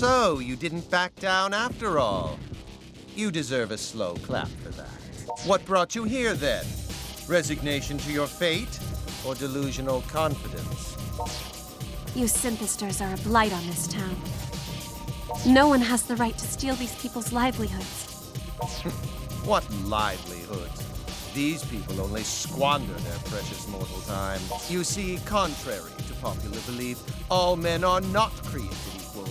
So, you didn't back down after all. You deserve a slow clap for that. What brought you here, then? Resignation to your fate, or delusional confidence? You synthesters are a blight on this town. No one has the right to steal these people's livelihoods. What livelihoods? These people only squander their precious mortal time. You see, contrary to popular belief, all men are not created equal.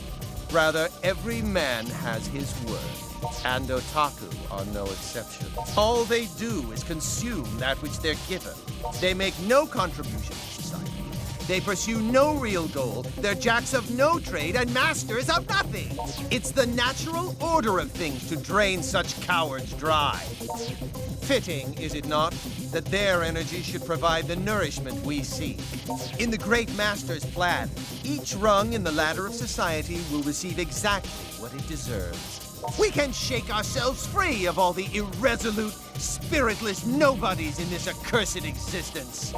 Rather, every man has his worth. And otaku are no exception. All they do is consume that which they're given. They make no contribution to society. They pursue no real goal. They're jacks of no trade and masters of nothing. It's the natural order of things to drain such cowards dry. Fitting, is it not, that their energy should provide the nourishment we seek? In the Great Master's plan, each rung in the ladder of society will receive exactly what it deserves. We can shake ourselves free of all the irresolute, spiritless nobodies in this accursed existence.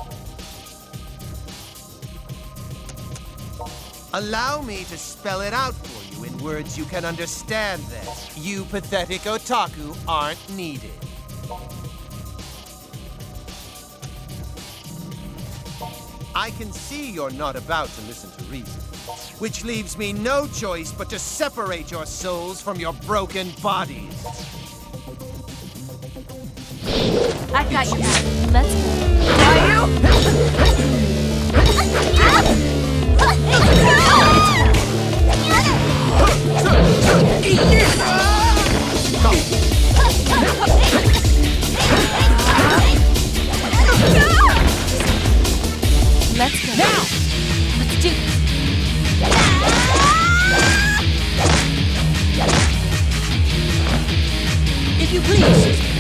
Allow me to spell it out for you in words you can understand, then. You pathetic otaku aren't needed. I can see you're not about to listen to reason, which leaves me no choice but to separate your souls from your broken bodies. I got you. Let's go. Are you? Eat this! Let's go. Now! Let's do this. If you please.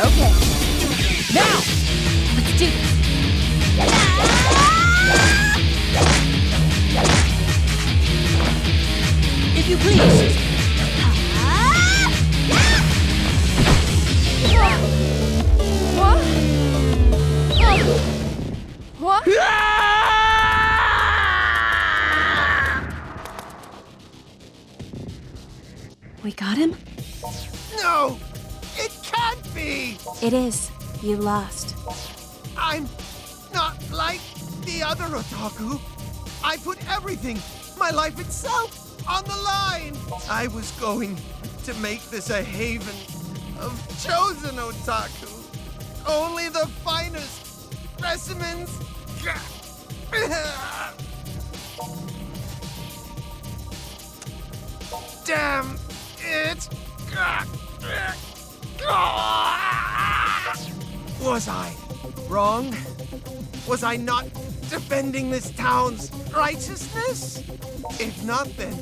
Okay. Now! Let's do this. If you please. What? We got him? No! It can't be! It is. You lost. I'm not like the other otaku. I put everything, my life itself, on the line. I was going to make this a haven of chosen otaku. Only the finest specimens. Damn it! Was I wrong? Was I not defending this town's righteousness? If not, then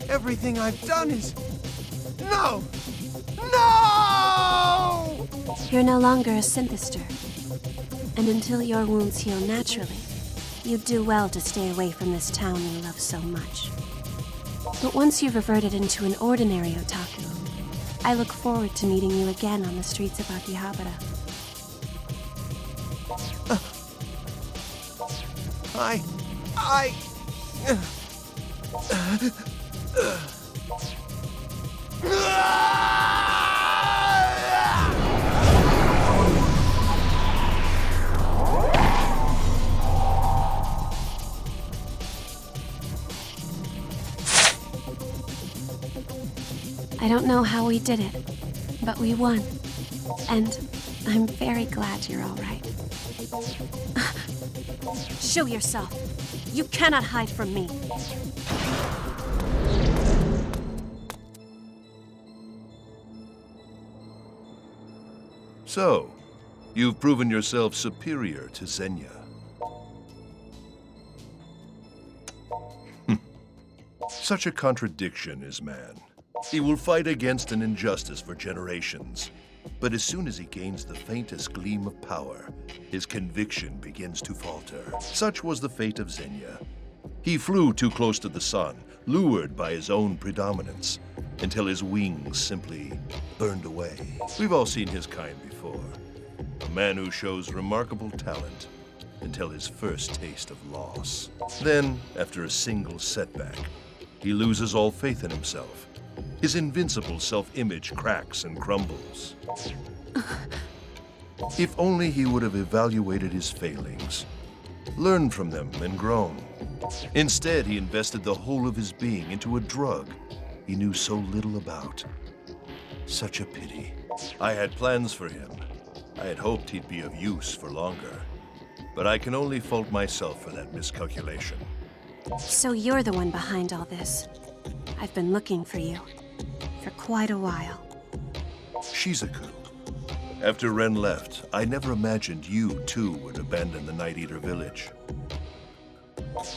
everything I've done is... No! No! You're no longer a synthester. And until your wounds heal naturally, you'd do well to stay away from this town you love so much. But once you've reverted into an ordinary otaku, I look forward to meeting you again on the streets of Akihabara. I don't know how we did it, but we won. And I'm very glad you're all right. Show yourself. You cannot hide from me. So, you've proven yourself superior to Zenya. Such a contradiction is man. He will fight against an injustice for generations. But as soon as he gains the faintest gleam of power, his conviction begins to falter. Such was the fate of Zenya. He flew too close to the sun, lured by his own predominance, until his wings simply burned away. We've all seen his kind before. A man who shows remarkable talent until his first taste of loss. Then, after a single setback, he loses all faith in himself. His invincible self-image cracks and crumbles. If only he would have evaluated his failings, learned from them and grown. Instead, he invested the whole of his being into a drug he knew so little about. Such a pity. I had plans for him. I had hoped he'd be of use for longer. But I can only fault myself for that miscalculation. So you're the one behind all this. I've been looking for you for quite a while. Shizuku. After Ren left, I never imagined you too would abandon the Night Eater village.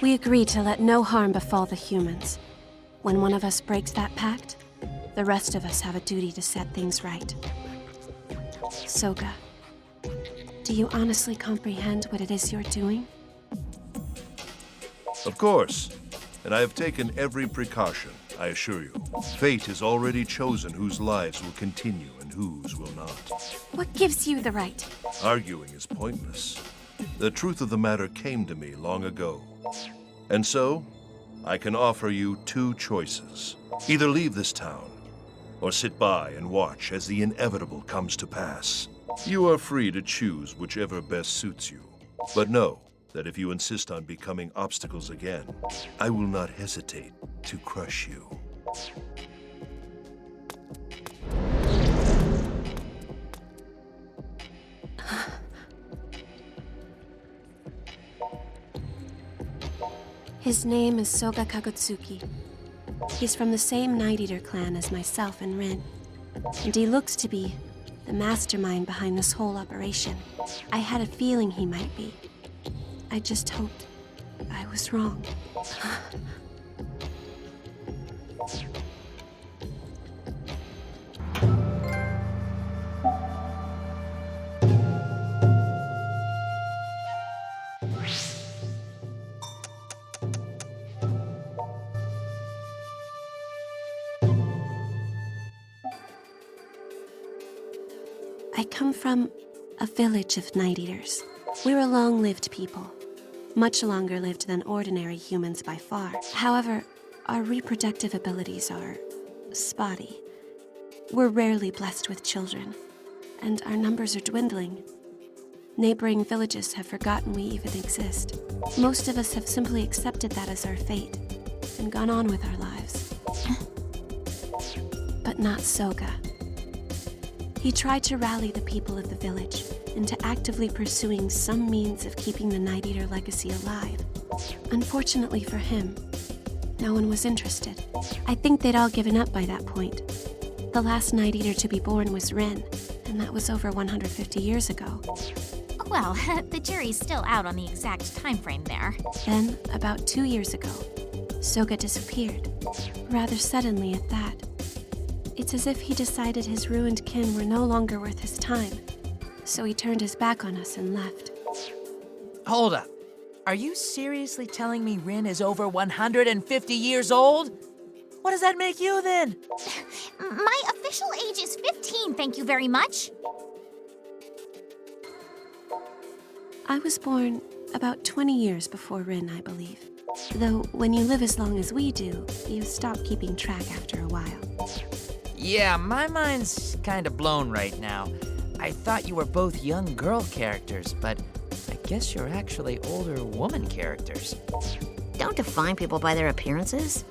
We agreed to let no harm befall the humans. When one of us breaks that pact, the rest of us have a duty to set things right. Soga, do you honestly comprehend what it is you're doing? Of course. And I have taken every precaution, I assure you. Fate has already chosen whose lives will continue and whose will not. What gives you the right? Arguing is pointless. The truth of the matter came to me long ago. And so, I can offer you two choices. Either leave this town, or sit by and watch as the inevitable comes to pass. You are free to choose whichever best suits you. But know that if you insist on becoming obstacles again, I will not hesitate to crush you. His name is Soga Kagutsuki. He's from the same Night Eater clan as myself and Rin. And he looks to be the mastermind behind this whole operation. I had a feeling he might be. I just hoped I was wrong. I come from a village of Night Eaters. We're a long-lived people. Much longer lived than ordinary humans by far. However, our reproductive abilities are spotty. We're rarely blessed with children, and our numbers are dwindling. Neighboring villages have forgotten we even exist. Most of us have simply accepted that as our fate and gone on with our lives. But not Soga. He tried to rally the people of the village into actively pursuing some means of keeping the Night Eater legacy alive. Unfortunately for him, no one was interested. I think they'd all given up by that point. The last Night Eater to be born was Ren, and that was over 150 years ago. Well, the jury's still out on the exact time frame there. Then, about 2 years ago, Soga disappeared. Rather suddenly at that. It's as if he decided his ruined kin were no longer worth his time. So he turned his back on us and left. Hold up. Are you seriously telling me Rin is over 150 years old? What does that make you then? My official age is 15, thank you very much. I was born about 20 years before Rin, I believe. Though when you live as long as we do, you stop keeping track after a while. Yeah, my mind's kind of blown right now. I thought you were both young girl characters, but I guess you're actually older woman characters. Don't define people by their appearances.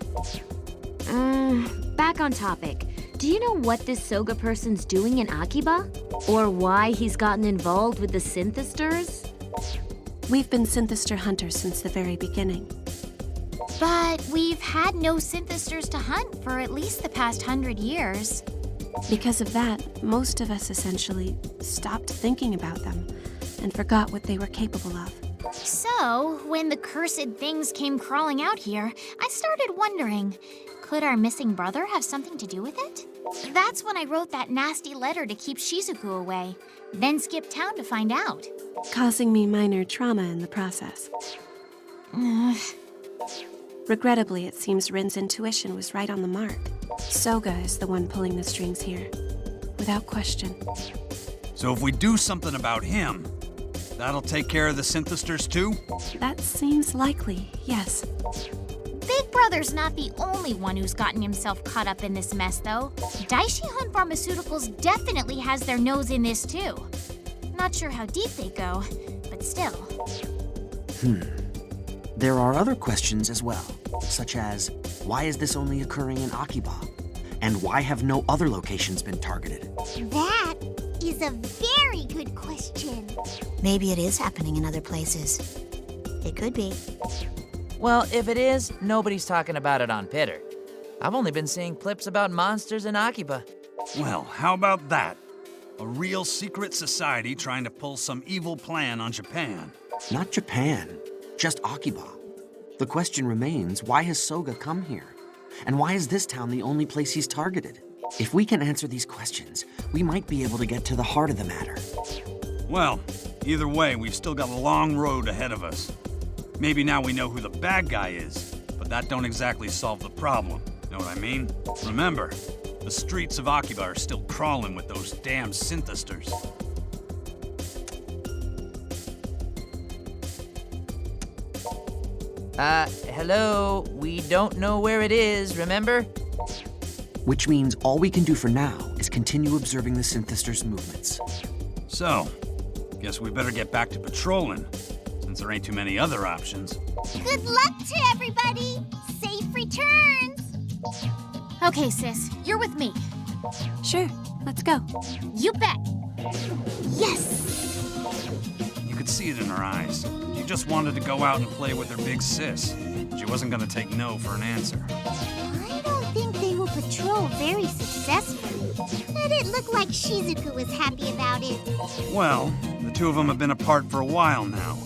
Back on topic. Do you know what this Soga person's doing in Akiba? Or why he's gotten involved with the Synthesters? We've been Synthester hunters since the very beginning. But we've had no Synthesters to hunt for at least the past 100 years. Because of that, most of us essentially stopped thinking about them and forgot what they were capable of. So, when the cursed things came crawling out here, I started wondering, could our missing brother have something to do with it? That's when I wrote that nasty letter to keep Shizuku away, then skipped town to find out. Causing me minor trauma in the process. Regrettably, it seems Rin's intuition was right on the mark. Soga is the one pulling the strings here, without question. So if we do something about him, that'll take care of the Synthesters too? That seems likely, yes. Big Brother's not the only one who's gotten himself caught up in this mess, though. Daishihan Pharmaceuticals definitely has their nose in this, too. Not sure how deep they go, but still. There are other questions as well, such as, why is this only occurring in Akiba? And why have no other locations been targeted? That is a very good question. Maybe it is happening in other places. It could be. Well, if it is, nobody's talking about it on Pitter. I've only been seeing clips about monsters in Akiba. Well, how about that? A real secret society trying to pull some evil plan on Japan. Not Japan, just Akiba. The question remains, why has Soga come here? And why is this town the only place he's targeted? If we can answer these questions, we might be able to get to the heart of the matter. Well, either way, we've still got a long road ahead of us. Maybe now we know who the bad guy is, but that don't exactly solve the problem. Know what I mean? Remember, the streets of Akiba are still crawling with those damn Synthesters. Hello? We don't know where it is, remember? Which means all we can do for now is continue observing the Synthesters' movements. So, guess we better get back to patrolling, since there ain't too many other options. Good luck to everybody! Safe returns! Okay, sis, you're with me. Sure, let's go. You bet. Yes! You could see it in her eyes. She just wanted to go out and play with her big sis. She wasn't gonna take no for an answer. I don't think they will patrol very successfully. But it looked like Shizuku was happy about it. Well, the two of them have been apart for a while now.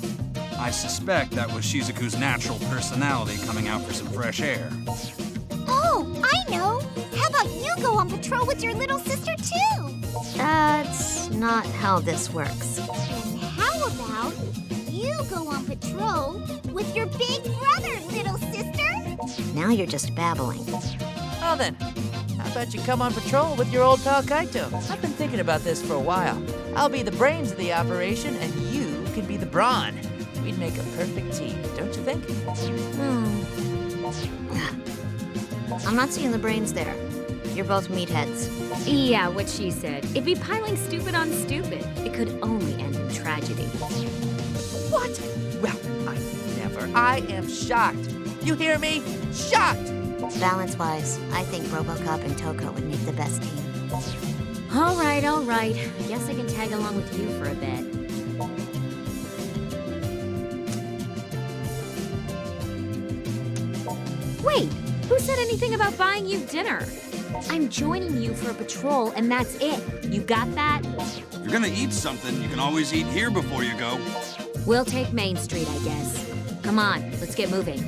I suspect that was Shizuku's natural personality coming out for some fresh air. Oh, I know! How about you go on patrol with your little sister, too? That's not how this works. And how about you go on patrol with your big brother, little sister? Now you're just babbling. Well then, how about you come on patrol with your old pal Kaito? I've been thinking about this for a while. I'll be the brains of the operation, and you can be the brawn. We'd make a perfect team, don't you think? I'm not seeing the brains there. You're both meatheads. Yeah, what she said. It'd be piling stupid on stupid. It could only end in tragedy. What? Well, I am shocked. You hear me? Shocked! Balance-wise, I think RoboCop and Toko would make the best team. All right. Guess I can tag along with you for a bit. Wait, who said anything about buying you dinner? I'm joining you for a patrol, and that's it. You got that? If you're gonna eat something, you can always eat here before you go. We'll take Main Street, I guess. Come on, let's get moving.